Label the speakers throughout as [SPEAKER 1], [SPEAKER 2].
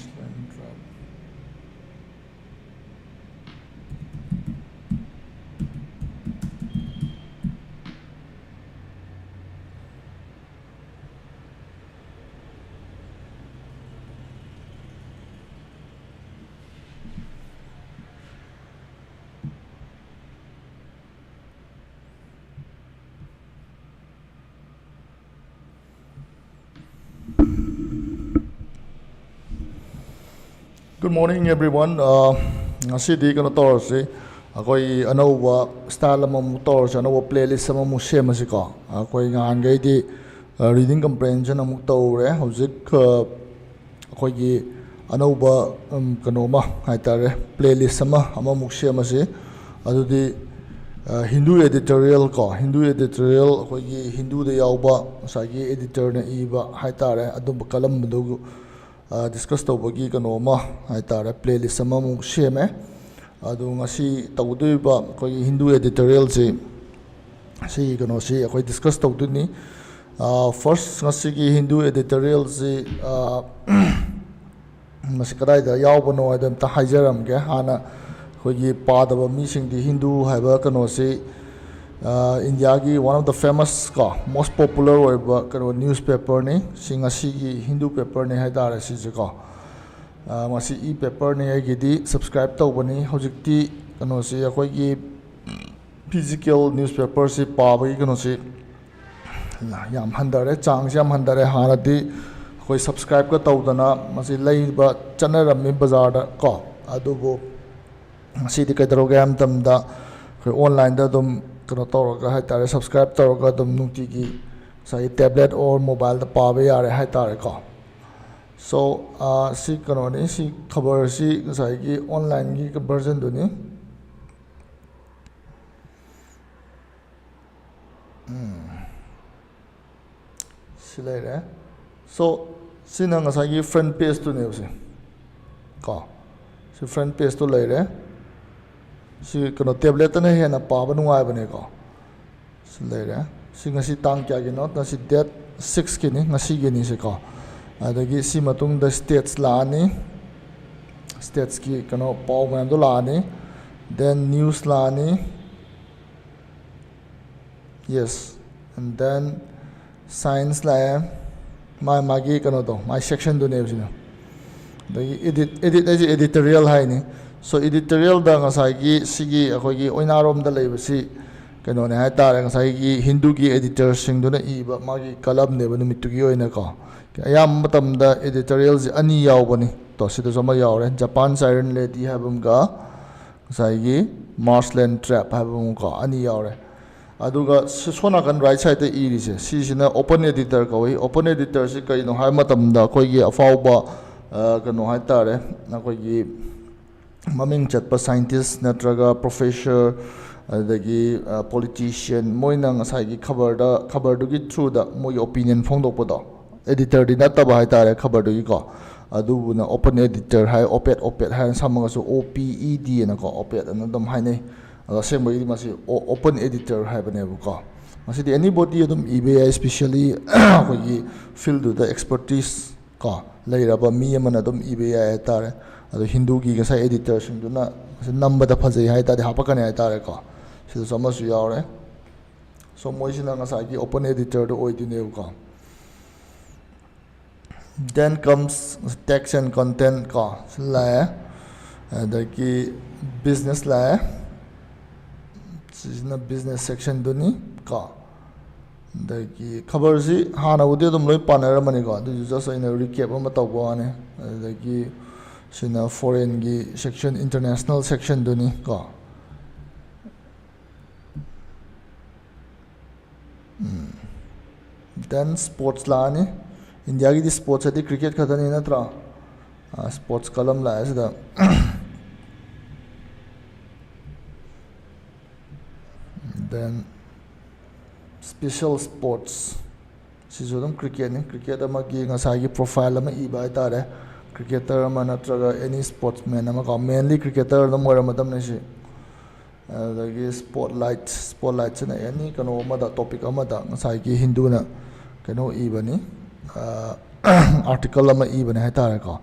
[SPEAKER 1] Marshland Trap. Good morning, everyone. Ngasi kano torsi akoi anova style amam torsi anova playlist amam semasi ko akoi ngangai di reading comprehension amuk tawre hojik akoi gi anova kano ma haitare playlist amamuk semasi adudi Hindu editorial ko Hindu editorial akoi gi Hindu da yauba sagi editor na iba haitare adum kalam budu discuss tawbagi kanoma haitare playlist amamuk seme adu ngasi tawduiba koi Hindu editorial si kano si akoi discuss tawduni first ngasi gi Hindu editorial si ngasi kadai da yaubano adam ta haijaram ge hana koi gi padaba mi sing di Hindu haiba kano si India ki one of the famous most popular oiba kano newspaper ni singasi gi Hindu paper ni haidare si ko masi e paper ni ai di subscribe tawbani hojikti kano si akoi gi physical newspaper si pabai kano si yam handare chang jam handare hanadi koi subscribe ka tawdana masi leiba chanaram bazar da ko adugo masi di kadroge am tamda koi online da dum kano tawraga haitare subscribe tawraga dum nutigi sai tablet or mobile da pabe yare haitare ko so si kano ni si khabar si sai gi online gi version du ni silai re so sina nga sai gi front page tu ne usi ko si front page tu lai re si kano tablet na he na paba nungai bane ko silai re si ngasi tang kya gi no na si date 6 ki ni ngasi gi ni se ko adagi si matung da states la ni states ki kano pau man do la ni then news la ni yes and then science la my magi kano do my section do ne usina dagi edit editorial hai ni so editorial da ngasai gi sigi akoi gi oinarom da leiba si kano ne hai tare ngasai gi Hindu gi editor sing do na iba magi kalam ne banu mitu gi oina ko ayam matam da editorial ji ani yaw bani to sidu jama yaw re Japan Siren Lady habum ga ngasai gi Marshland Trap habum ko ani yaw re aduga sona kan right side da iri se si sina open editor ko open editor si kai no hai matam da koi gi afauba kano hai tare na koi gi maming chatpa scientist natraga professor adagi politician moina ngasai gi khabar du gi through da moi opinion phongdok podo editor di nataba hai tare khabar du gi ko adu na open editor hai opet hai samanga so oped na ko opet na dom hai nei same way masi open editor hai bane bu ko masi di anybody dum eBay especially ko gi field du da expertise ko leiraba mi amana dum eBay ai tare ado Hindu gi ga sai editor sing du na number da phajai hai ta de hapakane hai tare ko sidu sama su yaure so moi sina nga sai gi open editor do oi dine ko then comes text and content ko la da ki business la sina business section do ni ko da ki khabar si hana ude dum loi panara mani ko du just in a recap ama tawba ne da ki sina foreign gi section international section do ni ko then sports la ni India gi sports adi cricket khadani na tra sports column la is da then special sports si jodum cricket ni cricket ama gi ngasai gi profile ama iba tare cricketer ama natraga any sportsman ama ka mainly cricketer no mora madam ne si adagi spotlight na any kano ama da topic ama da ngasai gi Hindu na kano ibani article ama ibani hai tare ko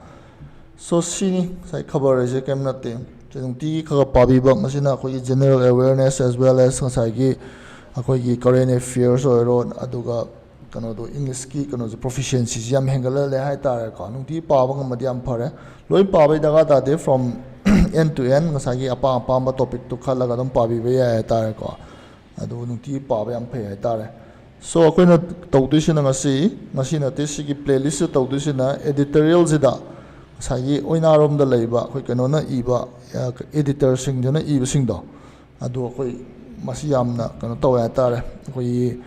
[SPEAKER 1] So sini sai khabar ase kem nate nungti kha pabiba masina akhoi general awareness as well as ngasai gi akhoi current affairs oiro aduga kano do English ki kano proficiency yam hengala le hai tar ka nungti paba ngamadi yam phare loi pabai daga ta de from end to end ngasai gi apa ma topic to khalaga dum pabi be ya tar ka adu nungti paba yam phai hai tar so akhoi na tawdisina ngasi na te sigi playlist tawdisina editorial zida sagi oinarom da leiba akhoi kano na iba editor sing jana iba sing do adu akhoi masi yamna kano tawa tare akhoi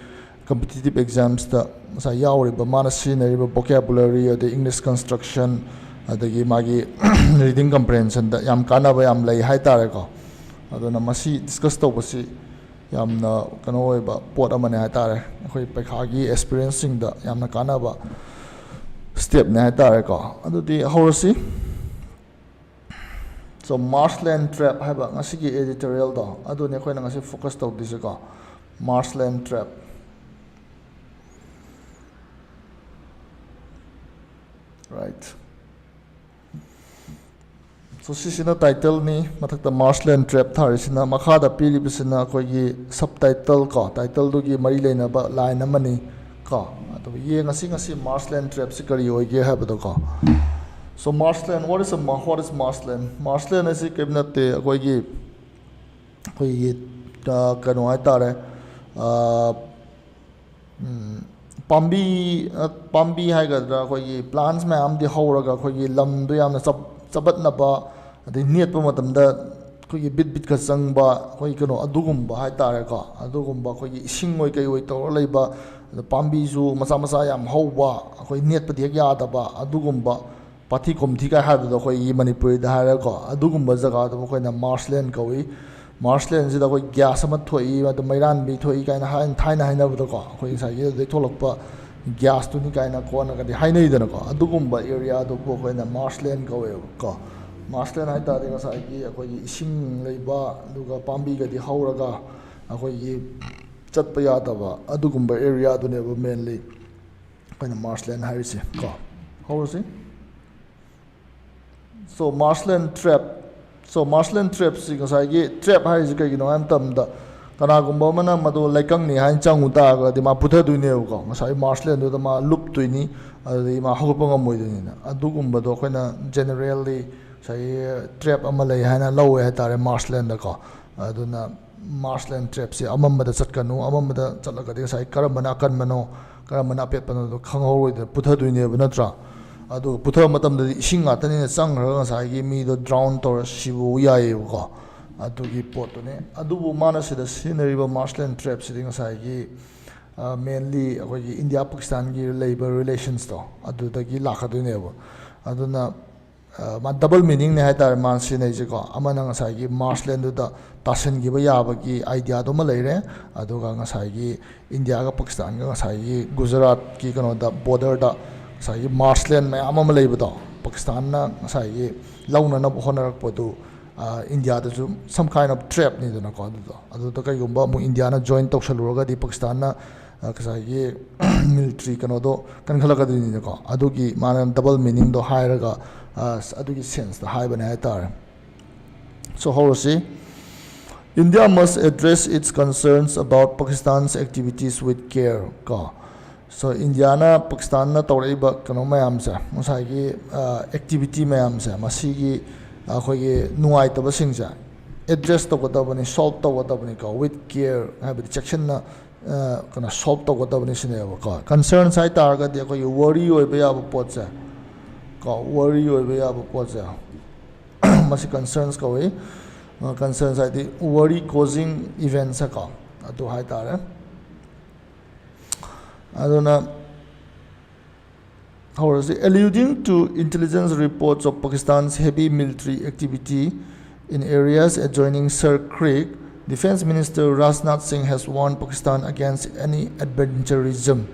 [SPEAKER 1] competitive exams da sa yauriba mana sinariba vocabulary the English construction adagi magi reading comprehension da yam kana ba yam lei hai tare ko aduna masi discuss tawbasi yamna kano oiba pot amane hai tare akhoi pekhagi experiencing da yamna kana ba step ne hai tare ko adudi horasi so Marshland Trap haba ngasi gi editorial do adu ne khoi na ngasi focus taw dise ko Marshland Trap right so sisina title ni mathak the Marshland Trap thar sina makha da pili bisina khoi gi subtitle ko title du gi mari leina ba line amani ko adu ye ngasi Marshland Trap sikari oige haba do ko so Marshland, what is Marshland? Marshland is a cabinet akoigi kano hai tare pambi hai gadra akoigi plants me am di hauraga akoigi lam du yamna sabat na ba adi net pa matam da akoigi bit ka changba akoigi kano adugumba hai tare ka adugumba akoigi ising oi kai oi tor leiba pambi ju masa yam hauba akoigi net pa diak ya da ba adugumba Pati komthi ka ha do khoi Manipur da ha ko adugumba jaga do khoi na Marshland kawi Marshland ji da khoi gas ma thoi ma do mairan bi thoi ka na ha thaina haina bu ko khoi sa gi de tholok gas tu ni ka na ko na ka di hai nei da ko adugumba area do ko khoi na Marshland kawi ko Marshland hai ta de ka sa gi khoi ising leiba duga pambi ga di hauraga khoi gi chat pa ya da ba adugumba area do ne ba mainly khoi na Marshland hai se ko how is it So Marshland Trap si ngasai trap hai ji kai no am tam da kana gumba mana madu laikang ni hain changu ta ga di ma putha du ne ko ngasai Marshland do ma lup tu ni adi ma hopa ngam moi ni na adu gumba do khoina generally sai trap ama lai hana low he tare Marshland da ko aduna Marshland Trap si amam da chat kanu amam da chatla ga sai karamana kan mano karamana pet pano do khangho ro putha du ne na tra adu putha matam da ising nga tani chang ra sa gi mi do drown tor sibu yai ko adu gi pot ne adu bu mana se da scenery ba Marshland Trap si ding sa gi mainly akoi gi India Pakistan gi labor relations to adu da gi la khadu ne ba adu na ma double meaning ne ha tar man si nei ji ko amana nga sa gi Marshland da tasen gi ba ya ba gi idea do ma leire adu ga nga sa gi India ga Pakistan ga sa gi Gujarat ki kano da border da sai Marshland me amam leiba Pakistan na sai launa na honar podu India da ju some kind of trap ni na ko adu to kai gumba mu India na join tok saluraga di Pakistan na sai military kano do kan khala ka ni ko adu gi man double meaning do hairaga adu gi sense the high ban tar so how to see India must address its concerns about Pakistan's activities with care ko so India na Pakistan na tawraiba kano mayam sa musai gi activity mayam sa masi gi khoi gi nuai ta ba sing sa address to gota bani solve to gota bani ko with care ha bi section na kana solve to gota bani sine ba ko concern sai tar ga de khoi worry oi ba ya ba pot sa ko worry oi ba ya ba pot sa masi concerns ko we concerns ai di worry causing events ka atu hai tar Aduna, how is it? Alluding to intelligence reports of Pakistan's heavy military activity in areas adjoining Sir Creek, Defense Minister Rajnath Singh has warned Pakistan against any adventurism.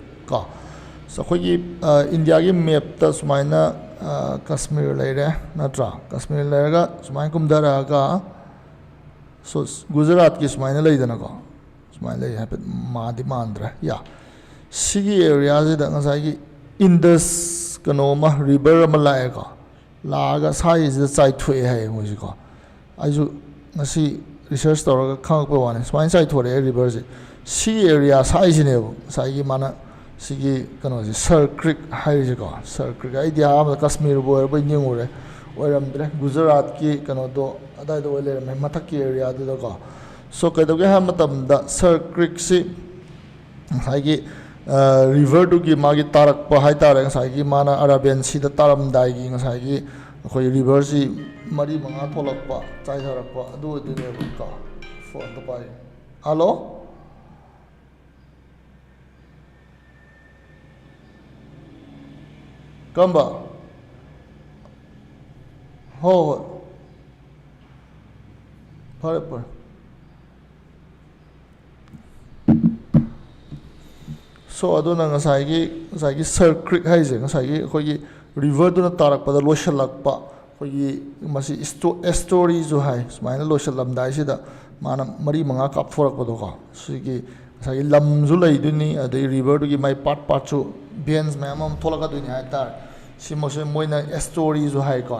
[SPEAKER 1] So, India ki map ta sumaina Kashmir laire natra Kashmir laire sumain kumdara ka so Gujarat ki sumaina lai dana ko sumain lai happen madi mandra yeah. Sigi area da ngasai Indus kanoma river ma lae ka ꯂꯥꯛꯑꯒ ꯁꯥꯏꯁꯤꯗ ꯆꯥꯏꯊꯣꯛꯑꯦ ꯍꯥꯏꯌꯦ ꯃꯣꯏꯁꯤꯀꯣ ꯑꯩꯁꯨ ꯉꯁꯤ ꯔꯤꯁꯔꯁ ꯇꯧꯔꯒ ꯈꯪꯉꯛꯄ ꯋꯥꯅꯤ ꯁꯨꯃꯥꯏꯅ ꯆꯥꯏꯊꯣꯔꯛꯑꯦ ꯔꯤꯚꯔꯁꯦ ꯁꯤꯒꯤ area ꯁꯥꯏꯁꯤꯅꯦꯕ ꯉꯁꯥꯏꯒꯤ ꯃꯥꯅ ꯁꯤꯒꯤ ꯀꯩꯅꯣꯁꯦ ꯁꯔ ꯀ꯭ꯔꯤꯛ ꯍꯥꯏꯔꯤꯁꯦꯀꯣ ꯁꯔ ꯀ꯭ꯔꯤꯛ ꯑꯩꯗꯤ ꯑꯍꯥꯟꯕꯗ ꯀश्ꯃꯤꯔꯕꯨ ꯑꯣꯏꯔꯕꯣꯏ ꯅꯤꯡꯉꯨꯔꯦ ꯑꯣꯏꯔꯝꯗ꯭ꯔꯦ ꯒꯨꯖꯔꯥꯠꯀꯤ ꯀꯩꯅꯣꯗꯣ ꯑꯗꯥꯏꯗ ꯑꯣꯏ ꯂꯩꯔꯝꯃꯦ ꯃꯊꯛꯀꯤ ꯑꯦꯔꯤꯌꯥꯗꯨꯗꯀꯣ ꯁꯣ ꯀꯩꯗꯧꯒꯦ ꯍꯥꯏꯕ ꯃꯇꯝꯗ ꯁꯔ ꯀ꯭ꯔꯤꯛꯁꯤ ꯉꯁꯥꯏꯒꯤ ꯔꯤꯚꯔꯗꯨꯒꯤ ꯃꯥꯒꯤ ꯇꯥꯔꯛꯄ ꯍꯥꯏꯇꯥꯔꯦ ꯉꯁꯥꯏꯒꯤ ꯃꯥꯅ ꯑꯔꯥꯕꯤꯌꯟ ꯁꯤꯗ ꯇꯥꯔꯝꯗꯥꯏꯒꯤ ꯉꯁꯥꯏꯒꯤ ꯑꯩꯈꯣꯏ ꯔꯤꯚꯔꯁꯤ ꯃꯔꯤ ꯃꯉꯥ ꯊꯣꯛꯂꯛꯄ ꯆꯥꯏꯊꯔꯛꯄ ꯑꯗꯨ ꯑꯣꯏꯗꯣꯏꯅꯦꯕꯀꯣ ꯐꯣꯟꯗꯣ ꯄꯥꯏ ꯍꯜꯂꯣ ꯀꯝꯕ ꯍꯣꯏ ꯍꯣꯏ ꯐꯔꯦ ꯐꯔꯦ ꯁꯣ ꯑꯗꯨꯅ ꯉꯁꯥꯏꯒꯤ ꯁꯔ ꯀ꯭ꯔꯤꯛ ꯍꯥꯏꯁꯦ ꯉꯁꯥꯏꯒꯤ ꯑꯩꯈꯣꯏꯒꯤ ꯔꯤꯚꯔꯗꯨꯅ ꯇꯥꯔꯛꯄꯗ ꯂꯣꯏꯁꯤꯜꯂꯛꯄ ꯑꯩꯈꯣꯏꯒꯤ ꯃꯁꯤ ꯑꯦꯁꯇꯣꯔꯤꯁꯨ ꯍꯥꯏ ꯁꯨꯃꯥꯏꯅ ꯂꯣꯏꯁꯤꯜꯂꯝꯗꯥꯏꯁꯤꯗ ꯃꯥꯅ ꯃꯔꯤ ꯃꯉꯥ ꯀꯥꯞꯊꯣꯔꯛꯄꯗꯣꯀꯣ ꯁꯤꯒꯤ ꯉꯁꯥꯏꯒꯤ ꯂꯝꯁꯨ ꯂꯩꯗꯣꯏꯅꯤ ꯑꯗꯩ ꯔꯤꯚꯔꯗꯨꯒꯤ ꯃꯥꯏ ꯄꯥꯔꯠꯁꯨ ꯚꯦꯟꯁ ꯃꯌꯥꯝ ꯑꯃ ꯊꯣꯛꯂꯛꯀꯗꯣꯏꯅꯤ ꯍꯥꯏꯇꯥꯔꯦ ꯁꯤꯃꯁꯨ ꯃꯣꯏꯅ ꯑꯦꯁꯇꯣꯔꯤꯁꯨ ꯍꯥꯏꯀꯣ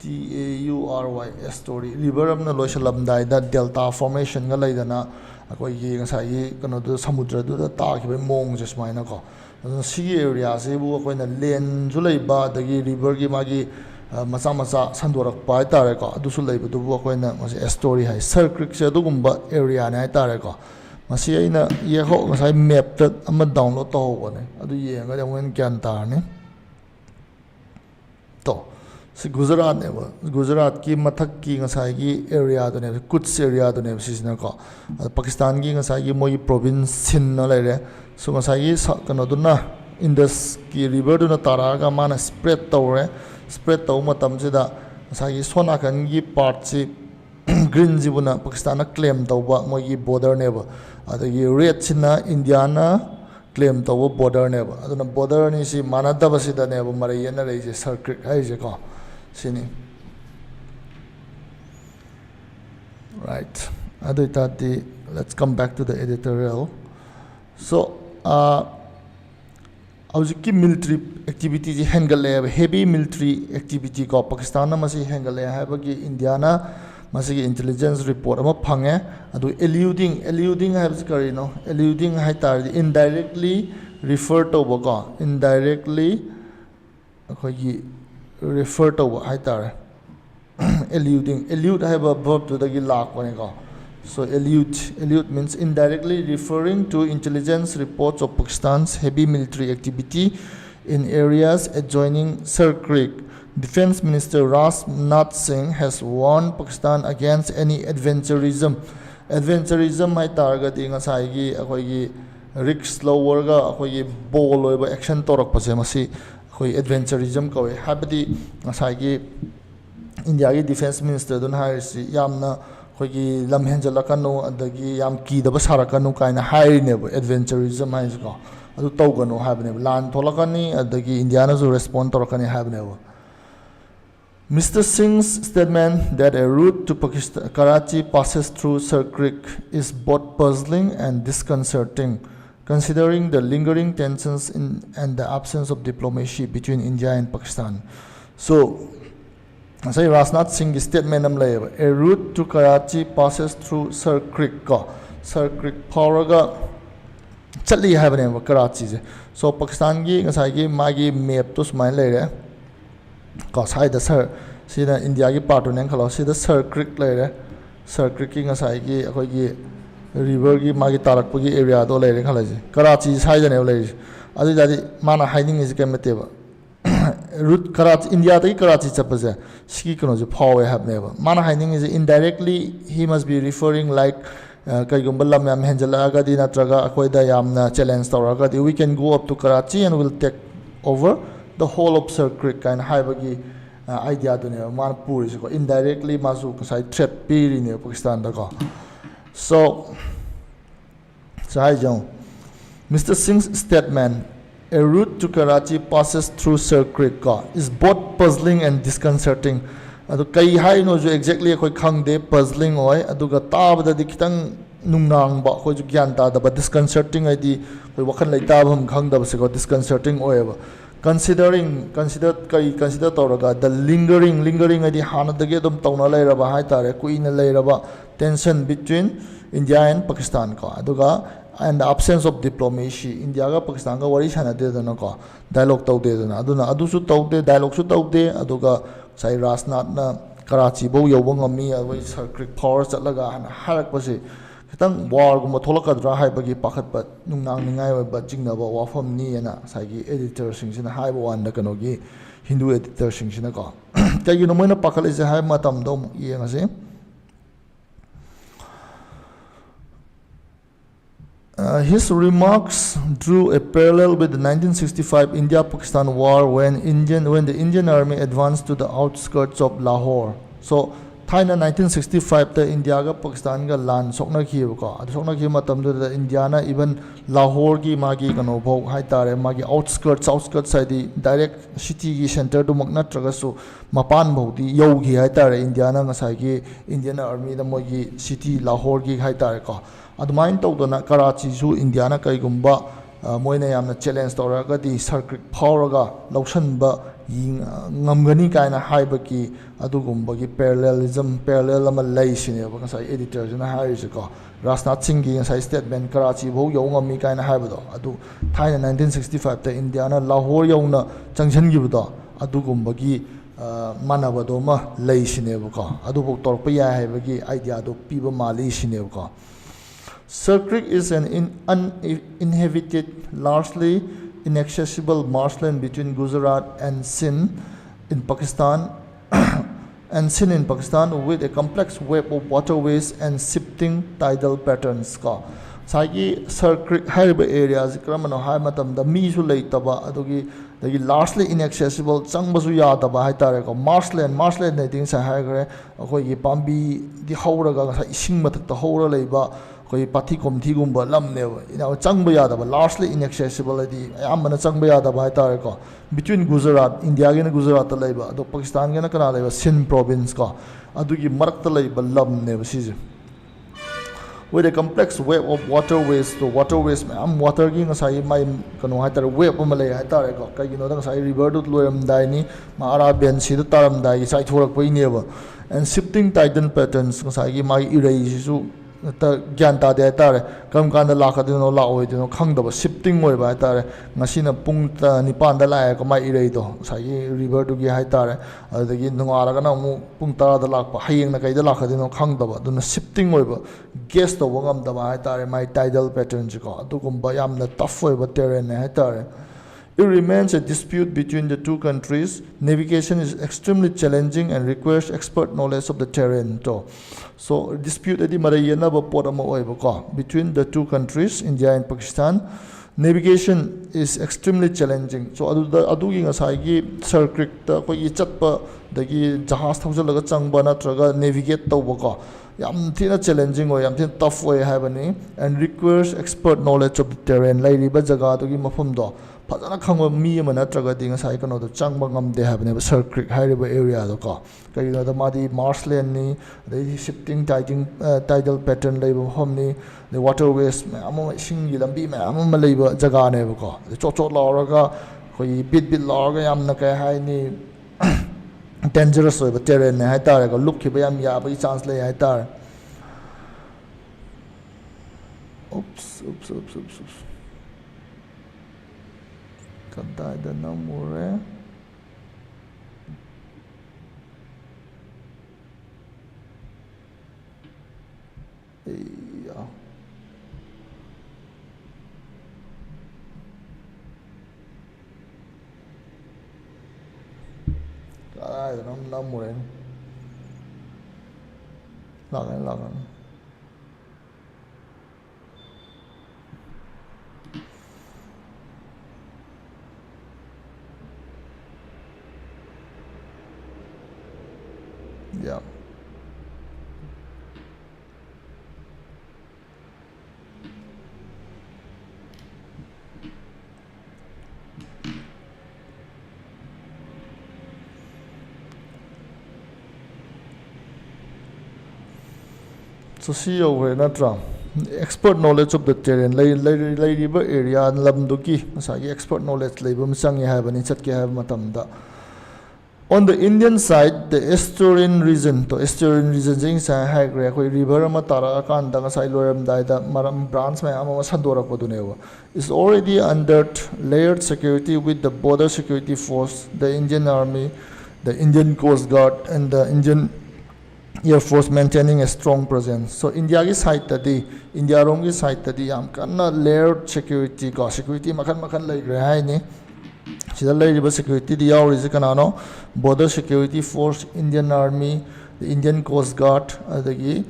[SPEAKER 1] ESTAURY ꯑꯦꯁꯇꯣꯔꯤ ꯔꯤꯚꯔ ꯑꯃꯅ ꯂꯣꯏꯁꯤꯜꯂꯝꯗꯥꯏꯗ ꯗꯦꯜꯇꯥ ꯐꯣꯔꯃꯦꯁꯟꯒ ꯂꯩꯗꯅ ꯑꯩꯈꯣꯏꯒꯤ ꯉꯁꯥꯏꯒꯤ ꯀꯩꯅꯣꯗꯨ ꯁꯃꯨꯗ꯭ꯔꯗꯨꯗ ꯇꯥꯈꯤꯕꯒꯤ ꯃꯑꯣꯡꯁꯦ ꯁꯨꯃꯥꯏꯅꯀꯣ ꯑꯗꯨꯅ ꯁꯤꯒꯤ ꯑꯦꯔꯤꯌꯥꯁꯤꯕꯨ ꯑꯩꯈꯣꯏꯅ ꯂꯦꯟꯁꯨ ꯂꯩꯕ ꯑꯗꯒꯤ ꯔꯤꯚꯔꯒꯤ ꯃꯥꯒꯤ ꯃꯆꯥ ꯃꯆꯥ ꯁꯟꯗꯣꯔꯛꯄ ꯍꯥꯏꯇꯥꯔꯦꯀꯣ ꯑꯗꯨꯁꯨ ꯂꯩꯕꯗꯨꯕꯨ ꯑꯩꯈꯣꯏꯅ ꯃꯁꯤ ꯑꯦꯁꯇꯣꯔꯤ ꯍꯥꯏ ꯁꯔ ꯀ꯭ꯔꯤꯛꯁꯦ ꯑꯗꯨꯒꯨꯝꯕ ꯑꯦꯔꯤꯌꯥꯅꯦ ꯍꯥꯏꯇꯥꯔꯦꯀꯣ ꯃꯁꯤ ꯑꯩꯅ ꯉꯁꯥꯏ ꯃꯦꯞꯇ ꯑꯃ ꯗꯥꯎꯟꯂꯣꯗ ꯇꯧꯍꯧꯕꯅꯦ ꯑꯗꯨ ꯌꯦꯡꯉꯒꯗꯤ ꯑꯃꯨꯛ ꯍꯦꯟꯅ ꯒ꯭ꯌꯥꯟ ꯇꯥꯔꯅꯤ ꯇꯣ ꯁꯤ ꯒꯨꯖꯔꯥꯠꯅꯦꯕ ꯒꯨꯖꯔꯥꯠꯀꯤ ꯃꯊꯛꯀꯤ ꯉꯁꯥꯏꯒꯤ ꯑꯦꯔꯤꯌꯥꯗꯨꯅꯦꯕ ꯀꯨꯠꯁ ꯑꯦꯔꯤꯌꯥꯗꯨꯅꯦꯕ ꯁꯤꯁꯤꯅꯀꯣ ꯑꯗ ꯄꯥꯀꯤꯁꯇꯥꯟꯒꯤ ꯉꯁꯥꯏꯒꯤ ꯃꯣꯏꯒꯤ ꯄ꯭ꯔꯣꯚꯤꯟꯁ ꯁꯤꯟꯅ ꯂꯩꯔꯦ ꯁꯣ ꯉꯁꯥꯏꯒꯤ ꯀꯩꯅꯣꯗꯨꯅ ꯏꯟꯗꯁꯀꯤ ꯔꯤꯚꯔꯗꯨꯅ ꯇꯥꯔꯛꯑꯒ ꯃꯥꯅ ꯁ꯭ꯄ꯭ꯔꯦꯗ ꯇꯧꯔꯦ ꯁ꯭ꯄ꯭ꯔꯦꯗ ꯇꯧꯕ ꯃꯇꯝꯁꯤꯗ ꯉꯁꯥꯏꯒꯤ ꯁꯣꯝ ꯅꯥꯀꯟꯒꯤ ꯄꯥꯔꯠꯁꯤ ꯒ꯭ꯔꯤꯟꯁꯤꯕꯨꯅ ꯄꯥꯀꯤꯁꯇꯥꯟꯅ ꯀ꯭ꯂꯦꯝ ꯇꯧꯕ ꯃꯣꯏꯒꯤ ꯕꯣर्डꯔꯅꯦꯕ ꯑꯗꯒꯤ ꯔꯦꯗꯁꯤꯅ ꯏꯟꯗꯤꯌꯥꯅ ꯀ꯭ꯂꯦꯝ ꯇꯧꯕ ꯕꯣर्डꯔꯅꯦꯕ ꯑꯗꯨꯅ ꯕꯣर्डर ꯑꯅꯤꯁꯤ ꯃꯥꯟꯅꯗꯕꯁꯤꯗꯅꯦꯕ ꯃꯔꯩ ꯌꯦꯠꯅꯔꯛꯏꯁꯦ ꯁꯔ ꯀ꯭ꯔꯤꯛ ꯍꯥꯏꯔꯤꯁꯦꯀꯣ sini right adu itati let's come back to the editorial so hojiki military activity ji hengale heavy military activity ko Pakistan na masi hengale habagi India na masi intelligence report ama phange adu eluding habs karino eluding hai tar indirectly refer to boga indirectly akhoi refer to haitare elude have a verb to the gilak so elude means indirectly referring to intelligence reports of Pakistan's heavy military activity in areas adjoining Sir Creek. Defense Minister Rajnath Singh has warned Pakistan against any adventurism hai target ngasai gi risk lower ga akhoi ball oiba action torak pase masi adventurism kawe habdi ngasai India ki defense minister dun hairisi yamna khoi lam henjalakanu adagi yam ki daba sarakanu kaina hairine adventurism haisiko adu tawganu habne lan tholakani adagi India na so respond torakani habne Mr. Singh's statement that a route to Pakistan, Karachi passes through Sir Creek is both puzzling and disconcerting, considering the lingering tensions and the absence of diplomacy between India and Pakistan. So, say Rajnath Singh's statement a route to Karachi passes through Sir Creek. Sir Creek Powerga Chali have name Karachi. So Pakistan gi ngasai magi map to smile later. Cause the Sir see the India gi part on Kalo see the Sir Creek later. Sir Creek ngasai gi akhoi river ki magi tarakpagi area do leire khalaji Karachi side ne leire adu jadi mana hiding is kemeteba route Karachi India tai Karachi chapase ski kono je phawe have never mana hiding is indirectly he must be referring like kaigumba lam yam henjala ga di natraga akhoi da yamna challenge tawraga di we can go up to Karachi and we'll take over the whole of Sir Creek kind haibagi idea do ne man puri ko indirectly masu sai threat piri ne Pakistan da ko So, Mr. Singh's statement, a route to Karachi passes through Sir Creek is both puzzling and disconcerting. Adu kai hai no jo exactly koi khang de puzzling oi adu ga tab da dikitang nungnang ba koi ju gyan ta da ba disconcerting ai di koi wakhan lai ta bam khang da ba se ko disconcerting oi ba consider tawraga the lingering adi hanadage dum tawna leiraba haitare kuina leiraba tension between India and Pakistan ko aduga and the absence of diplomacy India ga Pakistan ga wari sanade dana ko dialogue tawde dana aduna adusu tawde dialogue su tawde aduga sai Rajnath na Karachi bo yoba ngami awai circuit power chatlaga hana harakpase kitang war gumba tholakadra haibagi pakhatpa nungnang ningai ba jingnaba wafam ni ena saigi editor singsina haiba wanda kanogi Hindu editor singsina ko kay no moina pakhalise hai matam do yengase his remarks drew a parallel with the 1965 India-Pakistan war when the Indian army advanced to the outskirts of Lahore. So, Thailand 1965 the India ga Pakistan ga land sokna khiba ko adu sokna khi matam do the India na even Lahore gi magi kano bhau hai tare magi outskirts side direct city gi center du makna tragasu mapan bhauti yau gi hai tare India na ngasai gi Indian army da mogi city Lahore gi hai tare ko adumain tawdana Karachi su India na kai gumba moina yamna challenge tawraga di circuit power lausanba ngamgani kaina haibaki adugumbagi parallel ama lei sine ba ngasai editor jana haise ko Rajnath Singh gi ngasai statement Karachi bho yo ngami kaina haibado adu Thailand 1965 ta India na Lahore yona changsan gi budo adugumbagi manabado ma lei sine ba ko adu bho torpa ya haibagi idea do piba mali sine ba ko Circuit is an uninhabited, largely inaccessible marshland between Gujarat and Sindh in Pakistan, with a complex web of waterways and shifting tidal patterns. Sagi circuit hariba areas kramano hai matam da mi su leitaba adugi dagi largely inaccessible changbasu yadaba haitare ko marshland ne ding sa haigre akoi gi pambi di hauraga sa ising matak ta haura leiba koi pathi komthi gumba lam ne ina changba yadaba largely inaccessible adi amana changba yadaba haitare ko between Gujarat India ge na Gujarat ta leiba ado Pakistan ge na kana leiba Sindh province ko adugi marak ta leiba lam ne sije with a complex web of waterways to waterways am water gi ngasai mai kanu haitare web ama lei haitare ko kai gino da ngasai river du loyam dai ni ma Arabian sea du taram dai sai thorak pai neba and shifting tidal patterns ngasai gi mai irei su ta gyan ta de haitare kam kan da lakadino la oi dino khangdaba shifting oi ba haitare ngasina pung 9 da la ko mai irei do sai river du gi haitare adagi nungara ga na mu pung 10 da lak pa hayeng na kai da lakadino khangdaba duna shifting oi ba guess to wangam da haitare my tidal patterns ko adugumba yamna tough oi ba terrain haitare. It remains a dispute between the two countries. Navigation is extremely challenging and requires expert knowledge of the terrain too. So dispute adi marayana ba podama oi ba ko between the two countries India and Pakistan. Navigation is extremely challenging. So adugi ngasai gi circuit ta ko gi chatpa dagi jahaz thaujalaga changba natraga navigate tawba ko yam thina challenging oi yam thina tough oi habani and requires expert knowledge of the terrain lairiba jaga to gi mafum do fazana khangwa mi ama natraga ding sai kano do changba ngam de habani circuit hairiba area do ko kai no da madi marshland ni the shifting tidal pattern leiba hom ni the waterways ama singi lambi ma ama leiba jaga ne ba ko chot lauraga khoi bit lauraga yam na kai hai ni dangerous oi ba terrain ne haitare ko look khiba yam ya ba chance le haitare oops kadai da namure ya kadai da namure lagan yeah. So see over natra expert knowledge of the terrain leiriba area lamduki masagi expert knowledge leiba mchangi habani chatke hab matamda. On the Indian side, the estuarine region, to estuarine region jing sa hagre koi river ma tara kan da sai loram dai da maram branch ma ama sandora ko dunewa is already under layered security with the border security force, the Indian Army, the Indian Coast Guard, and the Indian Air Force maintaining a strong presence. So India ki side tadi, India rom ki side tadi yam kanna layered security ko security makan lai gre hai ni. Security the border security force, Indian Army, the Indian Coast Guard, the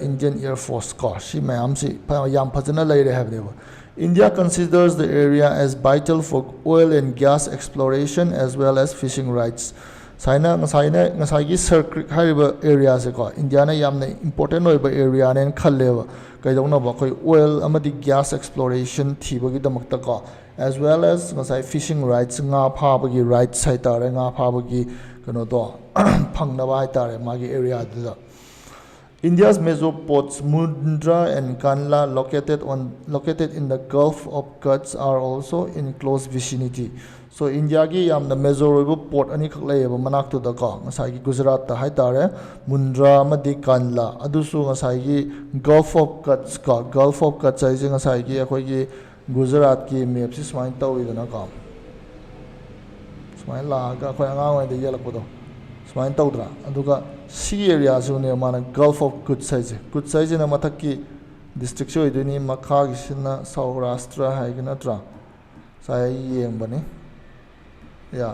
[SPEAKER 1] Indian Air Force. India considers the area as vital for oil and gas exploration as well as fishing rights. China ngasai circuit hariba areas India na yamna important area and khalleva kaidongna ba koi oil amadi gas exploration thibagi damakta ko as well as ngasai fishing rights nga phabagi rights haitare nga phabagi kano do phangna ba haitare magi area da. India's major ports Mundra and Kanla located in the Gulf of Kutch are also in close vicinity. So India ki yamna major port ani khak lay ba manak tu da ka ngasai ki Gujarat ta haitare Mundra amadi Kanla adusu ngasai ki Gulf of Kutch ai ngasai ki akhoi ki Gujarat ki map si smain tawi da na ka smain la ga khoi anga wai de yelak podo smain tawdra aduga si area su ne mana Gulf of Kutch na mathak ki district so iduni makha gi sina Saurashtra hai gi natra sai yeng bani yeah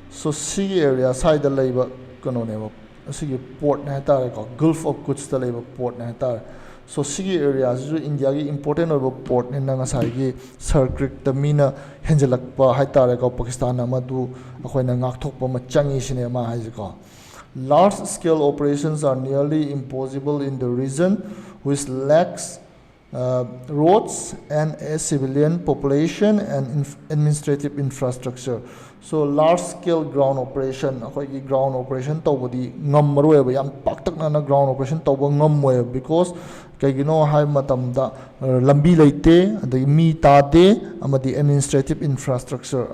[SPEAKER 1] so si area side da leiba kano ne ba si port na ta ko Gulf of Kutch da leiba port na ta so si area ju India gi important over port ne na sai gi circuit da mina henjelak pa hai ta ko Pakistan ma du akhoi na ngak thok pa ma changi sine ma hai ko. Large scale operations are nearly impossible in the region which lacks roads and a civilian population and administrative infrastructure. So large scale ground operation ground operation tawdi ngam maroi ba yam paktak na ground operation tawba ngam moy because kaigino hai matamda lambi leite adai mi ta de amadi administrative infrastructure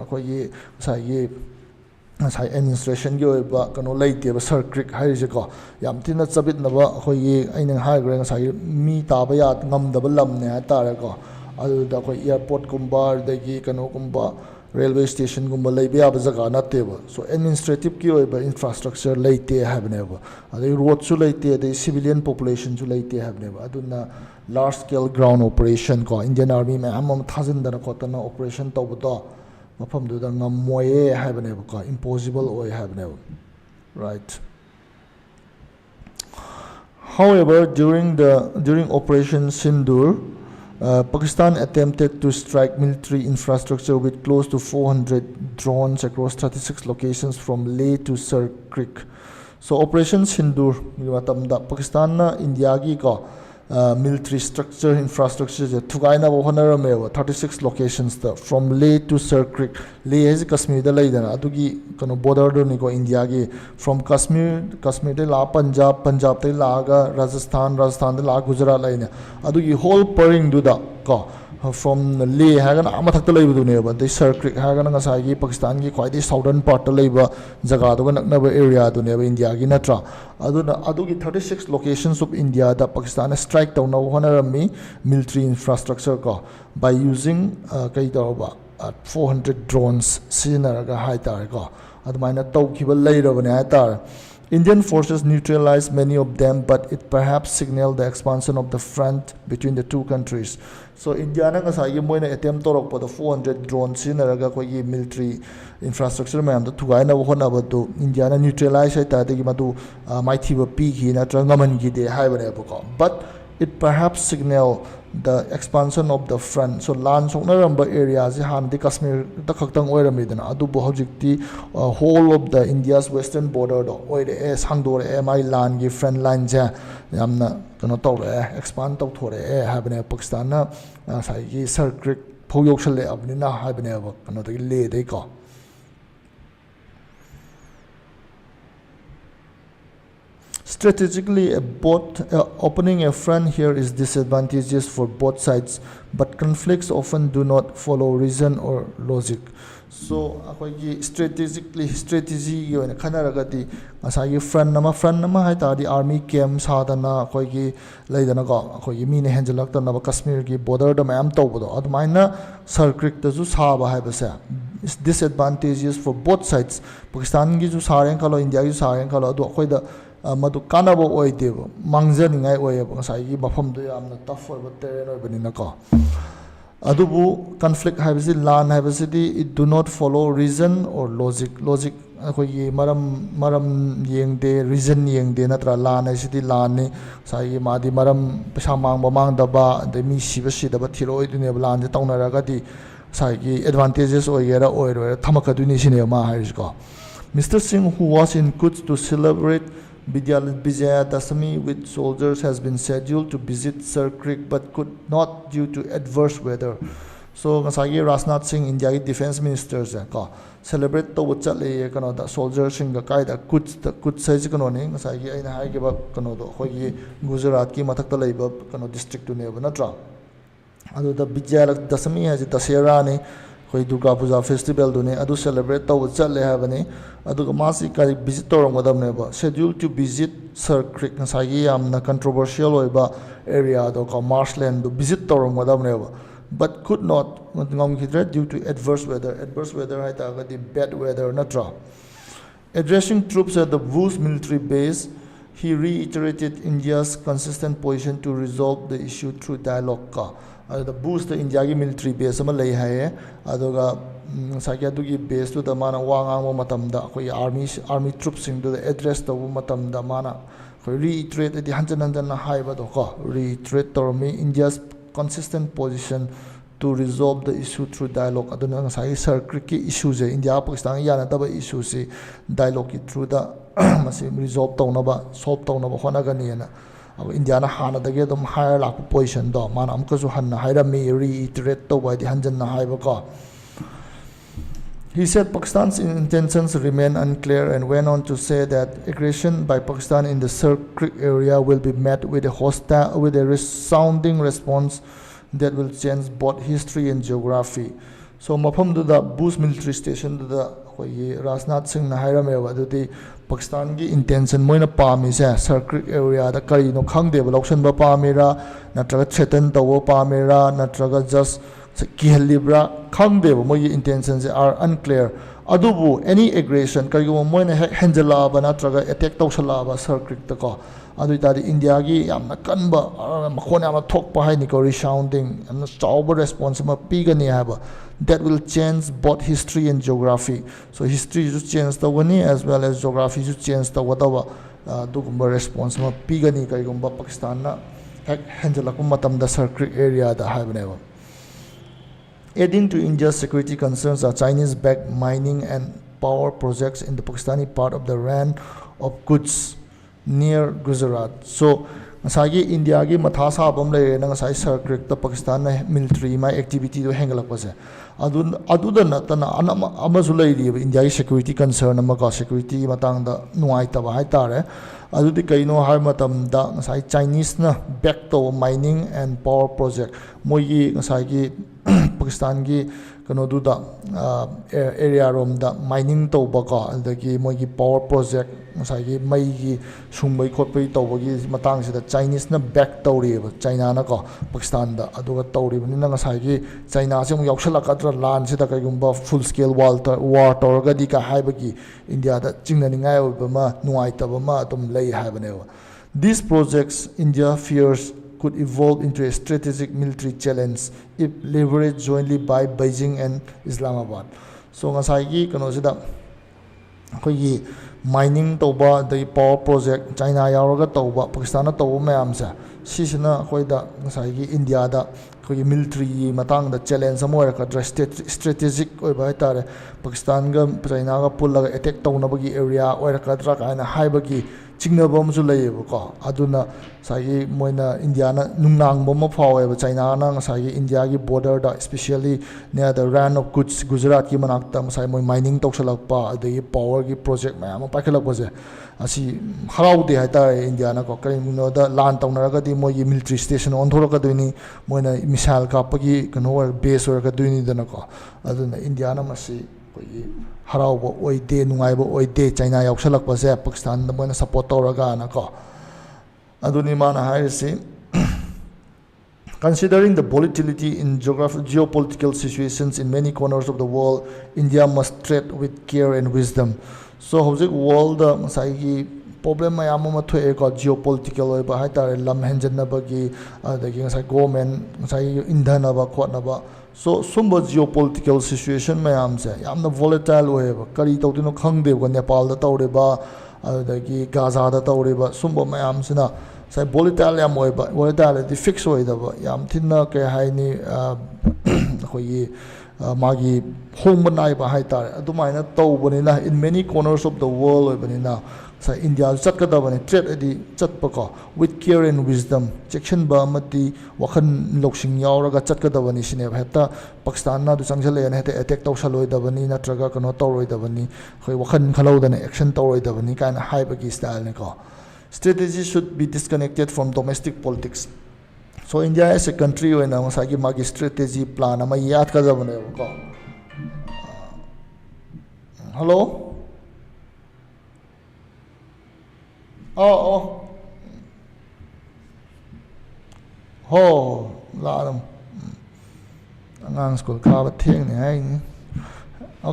[SPEAKER 1] sai administration gi ba kano leite ba circuit hai je ko yam tina chabit na ba aina hai gre sai mi ta ba ya ngam da ba lam ne ha ta ra ko adu da airport kumba da gi kano kumba railway station gumba leibe ya jaga na teba so administrative ki oi ba infrastructure leite have never adai road su leite the civilian population su leite have never aduna large scale ground operation ko Indian Army ma amam thazin da ko tana operation to budo mafam du da ngamoye have never ko impossible oi have never right. However, during Operation Sindoor, Pakistan attempted to strike military infrastructure with close to 400 drones across 36 locations from Leh to Sir Creek. So Operation Sindoor, Pakistan na India ki ko military structure infrastructure je thugaina bo honaramewa 36 locations da from Leh to Sir Creek. Leh is Kashmir da laidana adugi kono border do ni ko India ki from Kashmir de la Punjab de la ga Rajasthan de la Gujarat laina adugi whole pairing do da ko from Leh hagan amathak ta leibu ne ba the Sir Creek hagan nga sai gi Pakistan gi khwai di southern part ta leiba jaga do nak na ba area do ne ba India gi natra adugi 36 locations of India da Pakistan strike down now honorami military infrastructure ko by using kai da ba 400 drones sinaraga hai tar ko adumaina tawkiba leiraba ne hai tar. Indian forces neutralized many of them, but it perhaps signaled the expansion of the front between the two countries. So India na ngasai mo na attempt to rock the 400 drones sinaraga ko yi military infrastructure mayam to thugai na hona ba to India na neutralize ai ta de gi matu maithi ba pi gi na trangaman gi de hai bane ko but it perhaps signaled the expansion of the front. So land sokna ramba areas han di Kashmir ta khaktang oirami dana adu bo hojikti whole of the India's western border do oire e sangdor e mai land gi front line ja yamna kano to expand to thore e habne Pakistan na sai gi Sir Creek phoyok shale abni na habne ba kano de le de ko. strategically opening a front here is disadvantageous for both sides, but conflicts often do not follow reason or logic. So akoigi strategy yoina khanaragadi asagi front nama hai ta di army camp sadana akoigi leidana ko akoigi mine henjalak ta na Kashmir gi border da mayam tawbodo adumaina circuit ta ju saba hai basa is disadvantageous for both sides. Pakistan gi ju saren khalo India gi saren khalo adu akoida madu kanabo oideba mangjaningai oyeba ngasai mafam do yamna tough oiba terrain oibanina ko adubu conflict habisi lan habisi it do not follow reason or logic akhoi maram yengde reason yengde natra lan asidi lan ni sai madi maram pesa mang da ba de mi siba da ba thiro idune lan je taunara ga di sai gi advantages oigera oiro thamakaduni sine ma haris ko. Mr. Singh, who was in Quds to celebrate Vijaya Dasami with soldiers, has been scheduled to visit Sir Creek but could not due to adverse weather. So ngasagi Rajnath Singh India defense ministers ko celebrate to chatle kano da soldiers sing ga kai da Quds size kano ni ngasagi aina hai ge ba kano do khoi Gujarat ki mathak ta leiba kano district tu ne ba natra adu da Vijaya Dasami has Dasera ni khoi Durga Puja festival du ne adu celebrate to chatle ha bani adu masi kari visit to ngodam ne ba scheduled to visit Sir Creek ngasagi amna controversial oiba area do ko Marshland do visit to ngodam ne ba but could not due to adverse weather hai ta the bad weather natra. Addressing troops at the Bhuj military base, he reiterated India's consistent position to resolve the issue through dialogue ka the Bhuj the India ki military base ama lei hai adoga sakya du ki base to the mana wangang mo matam da koi army troops sing to the address to matam da mana koi reiterate the hanjan na hai ba do ko reiterate to me India's consistent position to resolve the issue through dialogue aduna ngasai circuit ki issues India Pakistan yana daba issues dialogue through the masi resolve tawnaba solve tawnaba honagani na India na hana dage dum higher lak position do mana amka su hanna haira me reiterate to by the hanjan na hai ba ko. He said Pakistan's intentions remain unclear and went on to say that aggression by Pakistan in the Sir Creek area will be met with a resounding response that will change both history and geography. So mafam du da Bhuj military station du da khoi Rajnath Singh na hairame wa du di Pakistan gi intention moina pami se Sir Creek area da kari no khangde ba loksan ba pamira natraga threaten tawo pamira natraga just Kihalibra Kangdev Moy intentions are unclear. Adubu any aggression Karigo Moina Henjala Banatraga attack Tosalaba Sir Creek the ko Aduita the India gi Yamna Kanba Makona talk behind Nico resounding and the sober response Pigani Haba that will change both history and geography. So history should change the one as well as geography should change the whatever Dugumba response Pigani Karigumba Pakistan Henjala Kumatam the Sir Creek area the Habaneva. Adding to India's security concerns are Chinese-backed mining and power projects in the Pakistani part of the Rann of Quds near Gujarat. So, ngasagi India gi matha sabam le na ngasai Sir Creek the Pakistan na military my activity do hengalak pase. Adu da na tana amazu lei ri India gi security concern ama ka security matang da nuai ta ba hai tare. Adu di kaino har matam da ngasai Chinese na back to mining and power project. Moi gi ngasai gi Pakistan gi kano du da area rom da mining to ba ka adagi moi gi power project ngasai gi mai gi sumbai khotpai to ba gi matang se da Chinese na back to ri ba China na ko Pakistan da aduga to ri ni na ngasai gi China se mu yaukhala ka tra lan se da kai gumba full scale war to ga di ka hai ba gi India da chingna ni ngai ba ma nuai ta ba ma tum lei hai ba ne. These projects India fears could evolve into a strategic military challenge if leveraged jointly by Beijing and Islamabad. So ngasai gi kano sida khoi gi mining toba the power project China yauraga toba Pakistan na toba mayam sa sisina khoi da ngasai gi India da khoi military matang da challenge amoi ka strategic oi ba tare Pakistan ga China ga pullaga attack tawna bagi area oi ka dra ka na hai bagi ꯆꯤꯡꯅꯕ ꯑꯃꯁꯨ ꯂꯩꯌꯦꯕꯀꯣ ꯑꯗꯨꯅ ꯉꯁꯥꯏꯒꯤ ꯃꯣꯏꯅ ꯏꯟꯗꯤꯌꯥꯅ ꯅꯨꯡꯅꯥꯡꯕ ꯑꯃ ꯐꯥꯎꯋꯦꯕ ꯆꯩꯅꯥꯅ ꯉꯁꯥꯏꯒꯤ ꯏꯟꯗꯤꯌꯥꯒꯤ ꯕꯣꯔꯗꯔꯗ ꯏꯁꯄꯤꯁꯤꯌꯦꯜꯂꯤ near the Rann of Kutch ꯒꯨꯖꯔꯥꯠꯀꯤ ꯃꯅꯥꯛꯇ ꯉꯁꯥꯏ ꯃꯣꯏ ꯃꯥꯏꯅꯤꯡ ꯇꯧꯁꯜꯂꯛꯄ ꯑꯗꯒꯤ ꯄꯥꯋꯔꯒꯤ ꯄ꯭ꯔꯣꯖꯦꯛ ꯃꯌꯥꯝ ꯑꯃ ꯄꯥꯏꯈꯠꯂꯛꯄꯁꯦ ꯑꯁꯤ ꯍꯔꯥꯎꯗꯦ ꯍꯥꯏꯇꯥꯔꯦ ꯏꯟꯗꯤꯌꯥꯅꯀꯣ ꯀꯔꯤꯒꯤꯅꯣꯗ ꯂꯥꯟ ꯇꯧꯅꯔꯒꯗꯤ ꯃꯣꯏꯒꯤ ꯃꯤꯂꯤꯇ꯭ꯔꯤ ꯁ꯭ꯇꯦꯁꯟ ꯑꯣꯟꯊꯣꯔꯛꯀꯗꯣꯏꯅꯤ ꯃꯣꯏꯅ ꯃꯤꯁꯥꯏꯜ ꯀꯥꯞꯄꯒꯤ ꯀꯩꯅꯣ ꯕꯦꯁ ꯑꯣꯏꯔꯛꯀꯗꯣꯏꯅꯤꯗꯅꯀꯣ ꯑꯗꯨꯅ ꯏꯟꯗꯤꯌꯥꯅ ꯃꯁꯤ ꯑꯩꯈꯣꯏꯒꯤ ꯍꯔꯥꯎꯕ ꯑꯣꯏꯗꯦ ꯅꯨꯡꯉꯥꯏꯕ ꯑꯣꯏꯗꯦ ꯆꯩꯅꯥ ꯌꯥꯎꯁꯜꯂꯛꯄꯁꯦ ꯄꯥꯀꯤꯁꯇꯥꯟꯗ ꯃꯣꯏꯅ ꯁꯞꯄꯣꯔꯠ ꯇꯧꯔꯒꯅꯀꯣ ꯑꯗꯨꯅꯤ ꯃꯥꯅ ꯍꯥꯏꯔꯤꯁꯤ Considering the volatility in geopolitical situations in many corners of the world, India must tread with care and wisdom. So hꯧꯖꯤꯛ world ꯉꯁꯥꯏꯒꯤ problem ꯃꯌꯥꯝ ꯑꯃ ꯊꯣꯛꯑꯦꯀꯣ geopolitical ꯑꯣꯏꯕ ꯍꯥꯏꯇꯥꯔꯦ ꯂꯝ ꯍꯦꯟꯖꯟꯅꯕꯒꯤ ꯑꯗꯒꯤ ꯉꯁꯥꯏ government ꯉꯁꯥꯏꯒꯤ ꯏꯟꯙꯅꯕ ꯈꯣꯠꯅꯕ so ꯁꯨꯝꯕ geopolitical situation ꯃꯌꯥꯝꯁꯦ ꯌꯥꯝꯅ volatile ꯑꯣꯏꯌꯦꯕ ꯀꯔꯤ ꯇꯧꯗꯣꯏꯅꯣ ꯈꯪꯗꯦꯕꯀꯣ ꯅꯦꯄꯥꯜꯗ ꯇꯧꯔꯤꯕ ꯑꯗꯒꯤ ꯒꯥꯖꯥꯗ ꯇꯧꯔꯤꯕ ꯁꯨꯝꯕ ꯃꯌꯥꯝꯁꯤꯅ ꯉꯁꯥꯏ volatile ꯌꯥꯝ ꯑꯣꯏꯕ volatile ꯍꯥꯏꯗꯤ ꯐꯤꯛꯁ ꯑꯣꯏꯗꯕ ꯌꯥꯝ ꯊꯤꯅ ꯀꯩ ꯍꯥꯏꯅꯤ ꯑꯩꯈꯣꯏꯒꯤ ꯃꯥꯒꯤ ꯍꯣꯡꯕ ꯅꯥꯏꯕ ꯍꯥꯏꯇꯥꯔꯦ ꯑꯗꯨꯃꯥꯏꯅ ꯇꯧꯕꯅꯤꯅ in many corners of the world ꯑꯣꯏꯕꯅꯤꯅ ꯉꯁꯥꯏ ꯏꯟꯗꯤꯌꯥꯁꯨ ꯆꯠꯀꯗꯕꯅꯤ ꯇ꯭ꯔꯦꯠ ꯍꯥꯏꯗꯤ ꯆꯠꯄꯀꯣ with care and wisdom ꯆꯦꯛꯁꯤꯟꯕ ꯑꯃꯗꯤ ꯋꯥꯈꯜ ꯂꯧꯁꯤꯡ ꯌꯥꯎꯔꯒ ꯆꯠꯀꯗꯕꯅꯤ ꯁꯤꯅꯦꯕ ꯍꯦꯛꯇ ꯄꯥꯀꯤꯁꯇꯥꯟꯅ ꯑꯗꯨ ꯆꯪꯁꯤꯜꯂꯛꯑꯦꯅ ꯍꯦꯛꯇ ꯑꯦꯇꯦꯛ ꯇꯧꯁꯜꯂꯣꯏꯗꯕꯅꯤ ꯅꯠꯇ꯭ꯔꯒ ꯀꯩꯅꯣ ꯇꯧꯔꯣꯏꯗꯕꯅꯤ ꯑꯩꯈꯣꯏ ꯋꯥꯈꯜ ꯈꯜꯍꯧꯗꯅ ꯑꯦꯛꯁꯟ ꯇꯧꯔꯣꯏꯗꯕꯅꯤ ꯀꯥꯏꯅ ꯍꯥꯏꯕꯒꯤ ꯁ꯭ꯇꯥꯏꯜꯅꯤꯀꯣ Strategy should be disconnected from domestic politics. So India as a country ꯑꯣꯏꯅ ꯉꯁꯥꯏꯒꯤ ꯃꯥꯒꯤ strategy plan ꯑꯃ ꯌꯥꯠꯀꯗꯕꯅꯦꯕꯀꯣ ꯍꯜꯂꯣ ꯍꯣ ꯂꯥꯛꯑꯗꯝ ꯑꯉꯥꯡ ꯁ꯭ꯀꯨꯜ ꯀꯥꯕ ꯊꯦꯡꯅꯤ ꯍꯥꯏꯅꯤ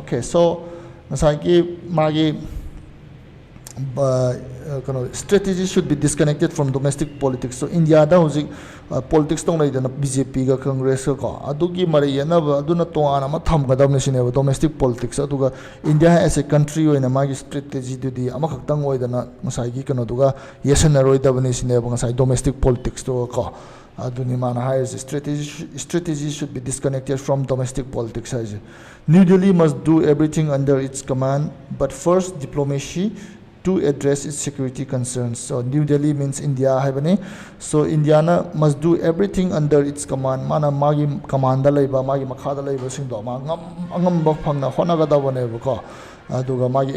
[SPEAKER 1] Okay so ꯉꯁꯥꯏꯒꯤ ꯃꯥꯒꯤ strategy should be disconnected from domestic politics. So India da hojik politics tong leidana BJP ga Congress ga adugi mari yanaba aduna toana ama thamgadamne sineba domestic politics aduga India as a country oina magi strategy dudi ama khaktang oidana ngasai gi kano duga yesanaroi dabani sineba ngasai domestic politics to ko aduni mana hires strategy should be disconnected from domestic politics. New Delhi must do everything under its command, but first diplomacy to address its security concerns. So New Delhi means India haibani. So India must do everything under its command. Mana magi command da laiba magi makha da laiba sing do ma angam ba phangna hona ga da bane ko aduga magi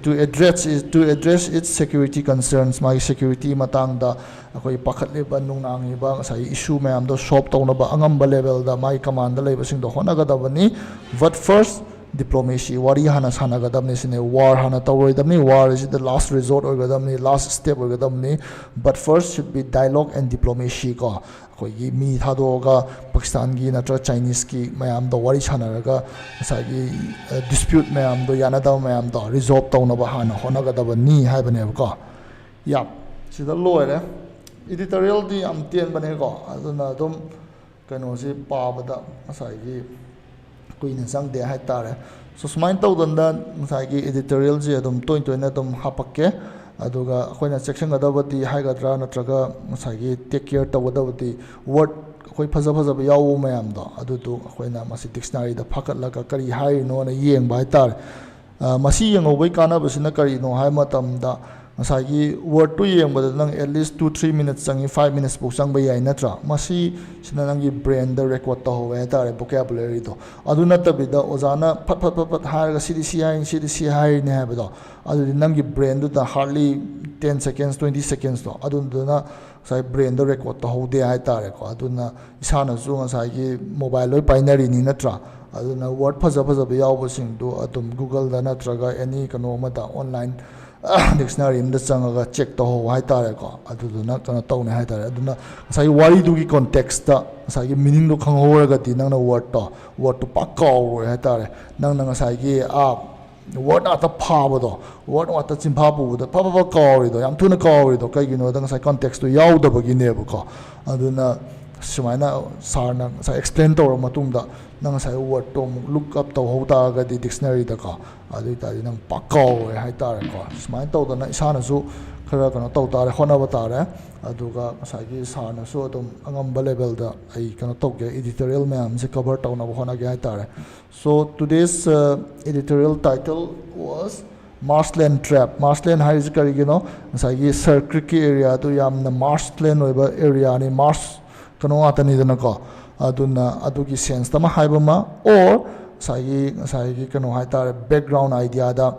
[SPEAKER 1] to address its security concerns magi security matang da akoi pakhat leba nungnang ba sai issue mayam do solve tawna ba angam ba level da magi command da laiba sing do hona ga da bani. But first diplomacy wari hana sanagadamni sine war hana tawroidamni war is the last resort orgadamni last step orgadamni but first should be dialogue and diplomacy ko akoigi mi thadoga Pakistan gi natra Chinese ki mayam do wari sanaraga asagi dispute mayam do yanada mayam do resolve tawnaba hana honagadabani haibane ko yap sida loire editorial di am tien bane ko aduna dum kano si pabada asagi kuina sangde haitare so sumain tawdanda ngasai editorial je adum toina adum hapakke aduga akoina section gadabati haigadra natraga ngasai take care tawdabati word akoi phaja yawu mayam do adudu akoina masi dictionary da phakatlaga kari hai no na yengba haitare masi yengobai kana basina kari no hai matamda ngasai word to yengba nang at least 2-3 minutes changi 5 minutes bu changba yai natra masi sina nangi brain da record to howe tare vocabulary do adu natabida ozana phat haraga cdci hai ne habado adu nangi brain do da hardly 10 seconds 20 seconds do adu na sai brain da record to hode hai tare ko adu na isana su ngasai mobile loi binary ni natra adu na word phaja yawo sing do adum google da natraga any kano ma da online dictionary in the changaga check to ho hai tare ko aduduna kana tawne hai tare aduna sai wari du gi context da sai gi meaning do khang horaga ti nang na word to pakaw hai tare nang sai gi word ata phaba do word ata chimpha bu da pa kaw ri do yam thuna kaw ri do kai gi no dang sai context to yaw da bagi ne bu ko aduna sumaina sarna sai explain to matung da nang sai word to look up to ho ta ga di dictionary da ka adu ta nang pakaw hai tare ko sumain to da na isana su khara kana to tare hona ba tare aduga sai gi sarna su adum angam ba level da ai kana to ge editorial ma'am se cover to na hona ge hai tare. So today's editorial title was Marshland Trap. Marshland haise karigino ngasai Sir Creek area tu yamna marshland oiba area ni marsh kano atani dana ko aduna adugi sense tama haibama or sai kano haitare background idea da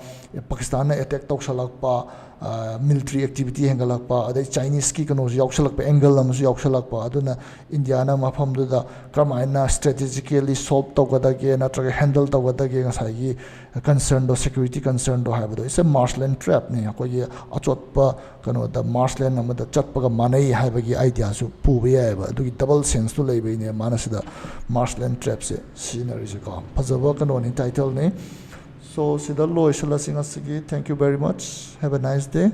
[SPEAKER 1] Pakistan na attack tawsalakpa military activity hengalakpa adai Chinese ki kano yauksalakpa angle amsu yauksalakpa aduna India na mafam du da kramaina strategically solve tawgadage natraga handle tawgadage ngasai concern do security concern do haibado is a marshland trap ne ko ye achotpa kano da marshland amada chatpaga manai haibagi idea su puba yaiba adugi double sense to leibai ne manasida marshland trap se scenery se ko phajaba kano ni title ne so sida loisala singa sigi thank you very much have a nice day